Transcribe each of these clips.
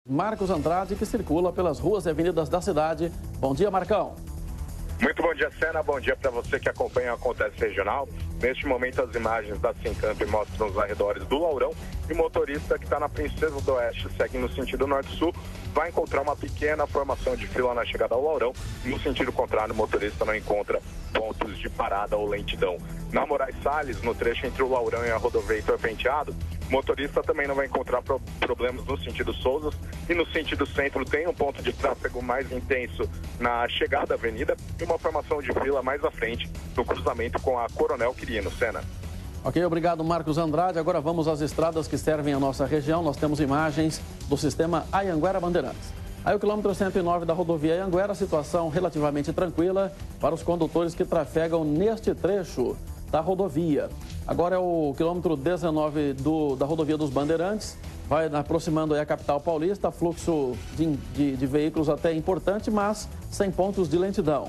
Marcos Andrade, que circula pelas ruas e avenidas da cidade. Bom dia, Marcão. Muito bom dia, Sena. Bom dia para você que acompanha o Acontece Regional. Neste momento, as imagens da Sincamp mostram os arredores do Laurão e o motorista que está na Princesa do Oeste, segue no sentido norte-sul, vai encontrar uma pequena formação de fila na chegada ao Laurão. No sentido contrário, o motorista não encontra pontos de parada ou lentidão. Na Moraes Salles, no trecho entre o Laurão e a rodovia Heitor Penteado, o motorista também não vai encontrar problemas no sentido Souzas, e no sentido centro tem um ponto de tráfego mais intenso na chegada à avenida e uma formação de fila mais à frente no cruzamento com a Coronel Quirino. Sena. Ok, obrigado, Marcos Andrade. Agora vamos às estradas que servem a nossa região. Nós temos imagens do sistema Anhanguera Bandeirantes. Aí o quilômetro 109 da rodovia Anhanguera, situação relativamente tranquila para os condutores que trafegam neste trecho da rodovia. Agora é o quilômetro 19 da rodovia dos Bandeirantes, vai aproximando aí a capital paulista, fluxo de veículos até importante, mas sem pontos de lentidão.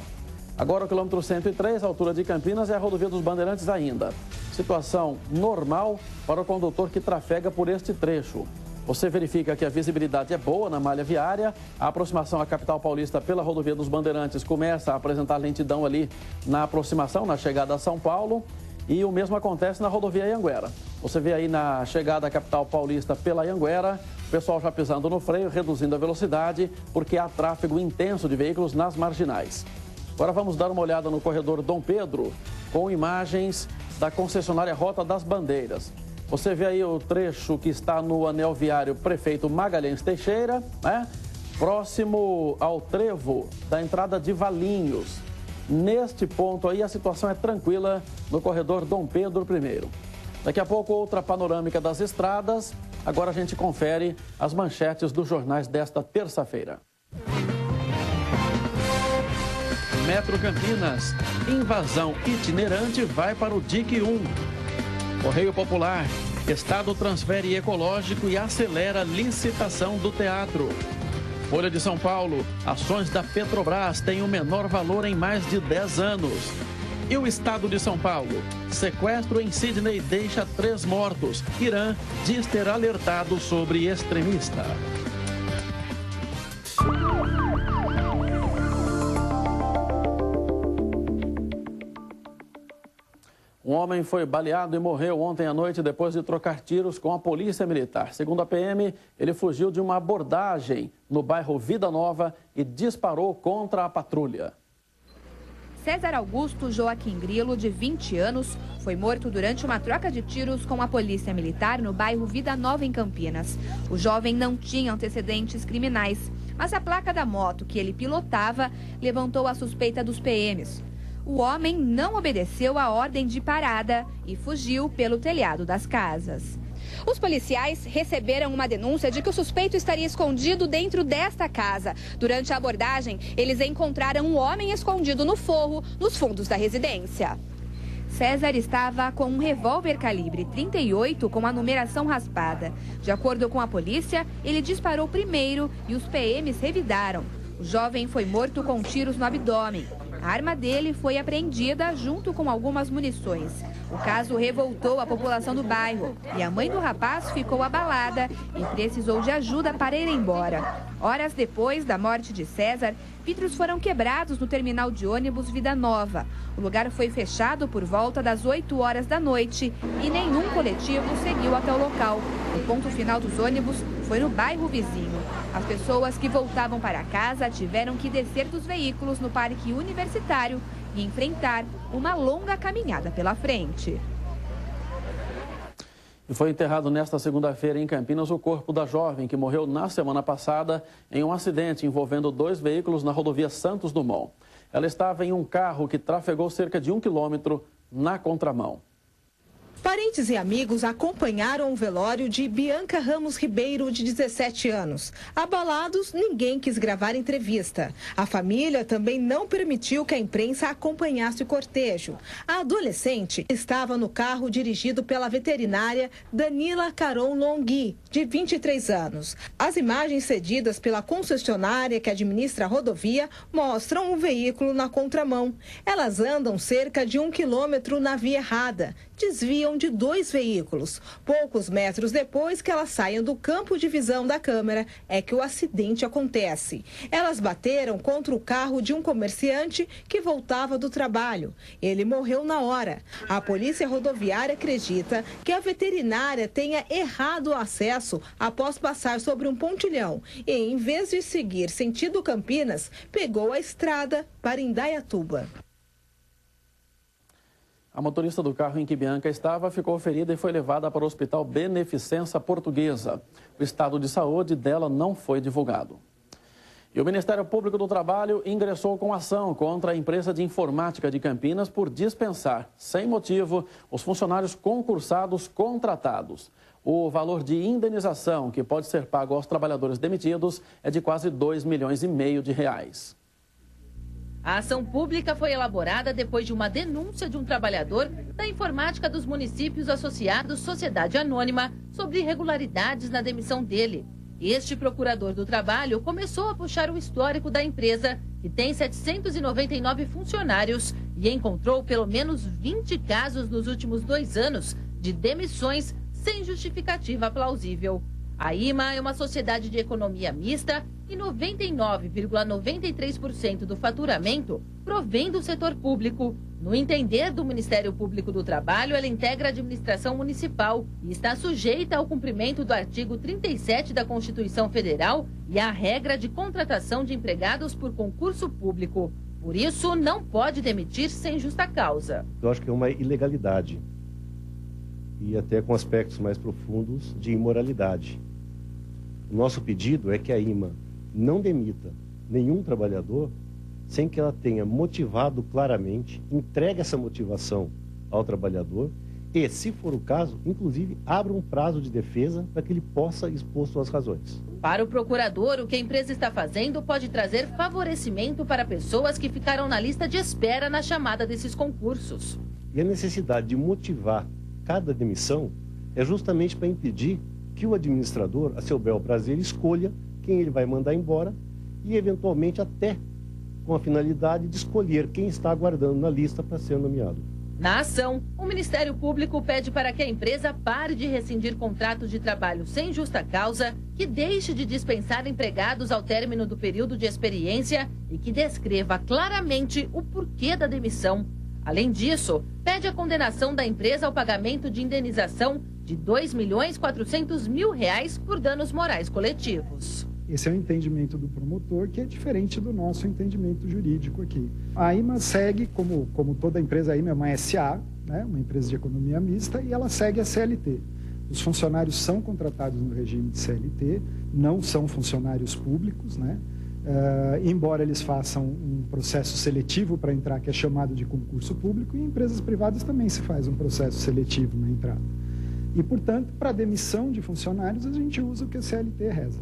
Agora o quilômetro 103, altura de Campinas, é a rodovia dos Bandeirantes ainda. Situação normal para o condutor que trafega por este trecho. Você verifica que a visibilidade é boa na malha viária, a aproximação à capital paulista pela rodovia dos Bandeirantes começa a apresentar lentidão ali na aproximação, na chegada a São Paulo, e o mesmo acontece na rodovia Anhanguera. Você vê aí na chegada à capital paulista pela Anhanguera, o pessoal já pisando no freio, reduzindo a velocidade, porque há tráfego intenso de veículos nas marginais. Agora vamos dar uma olhada no corredor Dom Pedro, com imagens da concessionária Rota das Bandeiras. Você vê aí o trecho que está no anel viário Prefeito Magalhães Teixeira, né? Próximo ao trevo da entrada de Valinhos. Neste ponto aí a situação é tranquila no corredor Dom Pedro I. Daqui a pouco outra panorâmica das estradas. Agora a gente confere as manchetes dos jornais desta terça-feira. Metro Campinas, invasão itinerante vai para o DIC 1. Correio Popular, Estado transfere ecológico e acelera licitação do teatro. Folha de São Paulo, ações da Petrobras têm o menor valor em mais de 10 anos. E o Estado de São Paulo, sequestro em Sydney deixa 3 mortos. Irã diz ter alertado sobre extremista. Um homem foi baleado e morreu ontem à noite depois de trocar tiros com a polícia militar. Segundo a PM, ele fugiu de uma abordagem no bairro Vida Nova e disparou contra a patrulha. César Augusto Joaquim Grilo, de 20 anos, foi morto durante uma troca de tiros com a polícia militar no bairro Vida Nova, em Campinas. O jovem não tinha antecedentes criminais, mas a placa da moto que ele pilotava levantou a suspeita dos PMs. O homem não obedeceu a ordem de parada e fugiu pelo telhado das casas. Os policiais receberam uma denúncia de que o suspeito estaria escondido dentro desta casa. Durante a abordagem, eles encontraram um homem escondido no forro, nos fundos da residência. César estava com um revólver calibre 38 com a numeração raspada. De acordo com a polícia, ele disparou primeiro e os PMs revidaram. O jovem foi morto com tiros no abdômen. A arma dele foi apreendida junto com algumas munições. O caso revoltou a população do bairro e a mãe do rapaz ficou abalada e precisou de ajuda para ir embora. Horas depois da morte de César, vidros foram quebrados no terminal de ônibus Vida Nova. O lugar foi fechado por volta das 8 horas da noite e nenhum coletivo seguiu até o local. O ponto final dos ônibus foi no bairro vizinho. As pessoas que voltavam para casa tiveram que descer dos veículos no Parque Universitário e enfrentar uma longa caminhada pela frente. E foi enterrado nesta segunda-feira em Campinas o corpo da jovem que morreu na semana passada em um acidente envolvendo 2 veículos na rodovia Santos Dumont. Ela estava em um carro que trafegou cerca de 1 quilômetro na contramão. Parentes e amigos acompanharam o velório de Bianca Ramos Ribeiro, de 17 anos. Abalados, ninguém quis gravar entrevista. A família também não permitiu que a imprensa acompanhasse o cortejo. A adolescente estava no carro dirigido pela veterinária Danila Caron Longhi, de 23 anos. As imagens cedidas pela concessionária que administra a rodovia mostram o veículo na contramão. Elas andam cerca de 1 quilômetro na via errada. desviam de 2 veículos. Poucos metros depois que elas saem do campo de visão da câmera, é que o acidente acontece. Elas bateram contra o carro de um comerciante que voltava do trabalho. Ele morreu na hora. A Polícia Rodoviária acredita que a veterinária tenha errado o acesso após passar sobre um pontilhão e, em vez de seguir sentido Campinas, pegou a estrada para Indaiatuba. A motorista do carro em que Bianca estava ficou ferida e foi levada para o Hospital Beneficência Portuguesa. O estado de saúde dela não foi divulgado. E o Ministério Público do Trabalho ingressou com ação contra a empresa de informática de Campinas por dispensar, sem motivo, os funcionários concursados contratados. O valor de indenização que pode ser pago aos trabalhadores demitidos é de quase R$2,5 milhões. A ação pública foi elaborada depois de uma denúncia de um trabalhador da informática dos municípios associados Sociedade Anônima sobre irregularidades na demissão dele. Este procurador do trabalho começou a puxar o histórico da empresa, que tem 799 funcionários, e encontrou pelo menos 20 casos nos últimos 2 anos de demissões sem justificativa plausível. A IMA é uma sociedade de economia mista e 99,93% do faturamento provém do setor público. No entender do Ministério Público do Trabalho, ela integra a administração municipal e está sujeita ao cumprimento do artigo 37 da Constituição Federal e à regra de contratação de empregados por concurso público. Por isso, não pode demitir sem justa causa. Eu acho que é uma ilegalidade e até com aspectos mais profundos de imoralidade. O nosso pedido é que a IMA não demita nenhum trabalhador sem que ela tenha motivado claramente, entregue essa motivação ao trabalhador e, se for o caso, inclusive, abra um prazo de defesa para que ele possa expor suas razões. Para o procurador, o que a empresa está fazendo pode trazer favorecimento para pessoas que ficaram na lista de espera na chamada desses concursos. E a necessidade de motivar cada demissão é justamente para impedir que o administrador, a seu bel prazer, escolha quem ele vai mandar embora e, eventualmente, até com a finalidade de escolher quem está aguardando na lista para ser nomeado. Na ação, o Ministério Público pede para que a empresa pare de rescindir contratos de trabalho sem justa causa, que deixe de dispensar empregados ao término do período de experiência e que descreva claramente o porquê da demissão. Além disso, pede a condenação da empresa ao pagamento de indenização de R$2.400.000 por danos morais coletivos. Esse é o entendimento do promotor, que é diferente do nosso entendimento jurídico aqui. A IMA segue, como toda empresa, a IMA é uma SA, né, uma empresa de economia mista, e ela segue a CLT. Os funcionários são contratados no regime de CLT, não são funcionários públicos, né? Embora eles façam um processo seletivo para entrar, que é chamado de concurso público, e em empresas privadas também se faz um processo seletivo na entrada. E, portanto, para demissão de funcionários, a gente usa o que a CLT reza.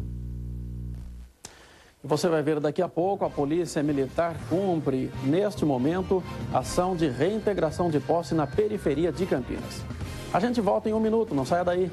Você vai ver daqui a pouco, a Polícia Militar cumpre, neste momento, ação de reintegração de posse na periferia de Campinas. A gente volta em 1 minuto, não saia daí.